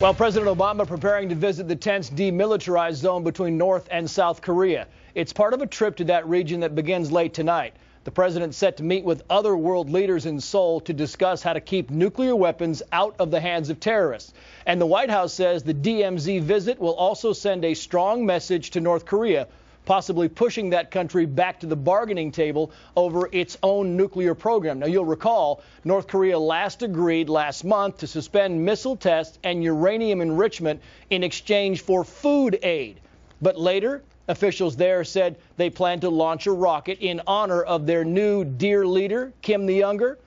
Well, President Obama preparing to visit the tense demilitarized zone between North and South Korea. It's part of a trip to that region that begins late tonight. The president's set to meet with other world leaders in Seoul to discuss how to keep nuclear weapons out of the hands of terrorists. And the White House says the DMZ visit will also send a strong message to North Korea, possibly pushing that country back to the bargaining table over its own nuclear program. Now, you'll recall North Korea last agreed last month to suspend missile tests and uranium enrichment in exchange for food aid. But later, officials there said they plan to launch a rocket in honor of their new dear leader, Kim the Younger.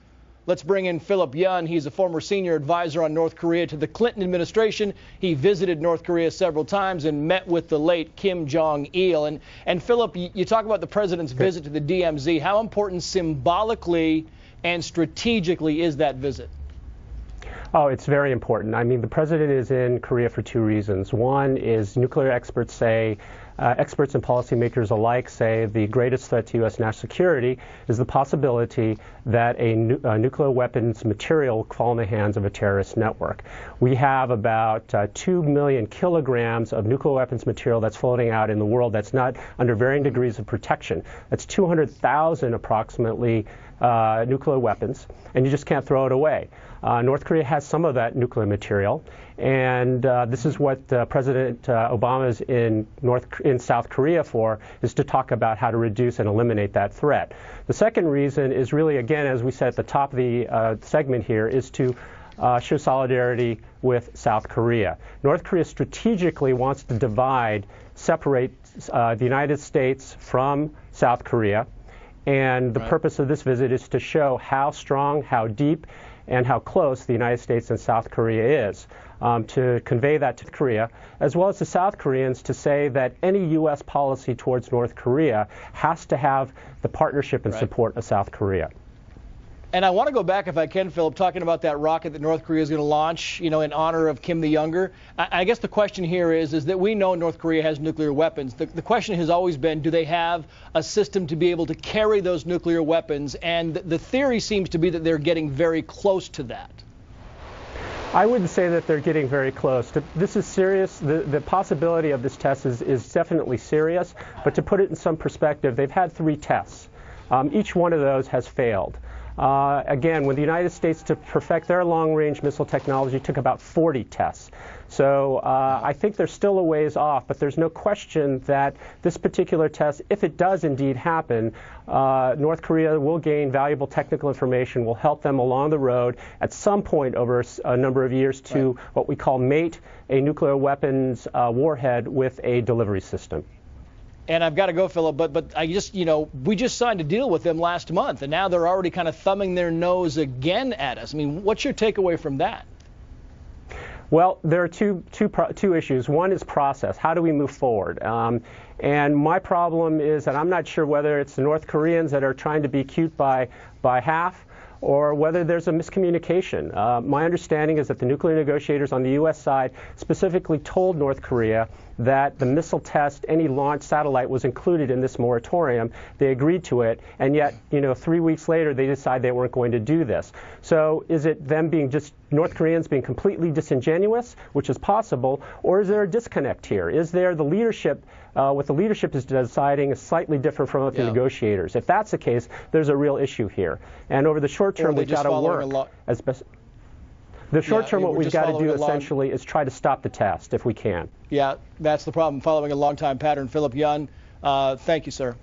Let's bring in Philip Yun. He's a former senior advisor on North Korea to the Clinton administration. He visited North Korea several times and met with the late Kim Jong-il. And Philip, you talk about the president's visit to the DMZ. How important symbolically and strategically is that visit? Oh, it's very important. I mean, the president is in Korea for two reasons. One is nuclear experts say, experts and policymakers alike say the greatest threat to U.S. national security is the possibility that a nuclear weapons material will fall in the hands of a terrorist network. We have about 2 million kilograms of nuclear weapons material that's floating out in the world that's not under varying degrees of protection. That's 200,000 approximately nuclear weapons, and you just can't throw it away. North Korea has some of that nuclear material, and this is what President Obama is in South Korea for, is to talk about how to reduce and eliminate that threat. The second reason is really, again, as we said at the top of the segment here, is to show solidarity with South Korea. North Korea strategically wants to separate the United States from South Korea, and the purpose of this visit is to show how strong, how deep, and how close the United States and South Korea is, to convey that to Korea, as well as to South Koreans, to say that any U.S. policy towards North Korea has to have the partnership and support of South Korea. And I want to go back, if I can, Philip, talking about that rocket that North Korea is going to launch, in honor of Kim the Younger. I guess the question here is that we know North Korea has nuclear weapons. The question has always been, do they have a system to be able to carry those nuclear weapons? And the theory seems to be that they're getting very close to that. I wouldn't say that they're getting very close. This is serious. The possibility of this test is definitely serious. But to put it in some perspective, they've had 3 tests. Each one of those has failed. Again, when the United States, to perfect their long-range missile technology, took about 40 tests. So I think they're still a ways off, but there's no question that this particular test, if it does indeed happen, North Korea will gain valuable technical information, will help them along the road at some point over a number of years to what we call mate a nuclear weapons warhead with a delivery system. And I've got to go, Philip, but I just, we just signed a deal with them last month, and now they're already kind of thumbing their nose again at us. I mean, what's your takeaway from that? Well, there are two issues. One is process. How do we move forward? And my problem is that I'm not sure whether it's the North Koreans that are trying to be cute by half, or whether there's a miscommunication. My understanding is that the nuclear negotiators on the U.S. side specifically told North Korea that the missile test, any launch satellite, was included in this moratorium. They agreed to it, and yet, 3 weeks later, they decided they weren't going to do this. So is it them being North Koreans being completely disingenuous, which is possible, or is there a disconnect here? Is there the leadership, what the leadership is deciding is slightly different from what the negotiators? If that's the case, there's a real issue here. And over the short term, we've got to work as best. The short term, what we've got to do essentially is try to stop the test if we can. Yeah, that's the problem. Following a long-time pattern. Philip Yun, thank you, sir.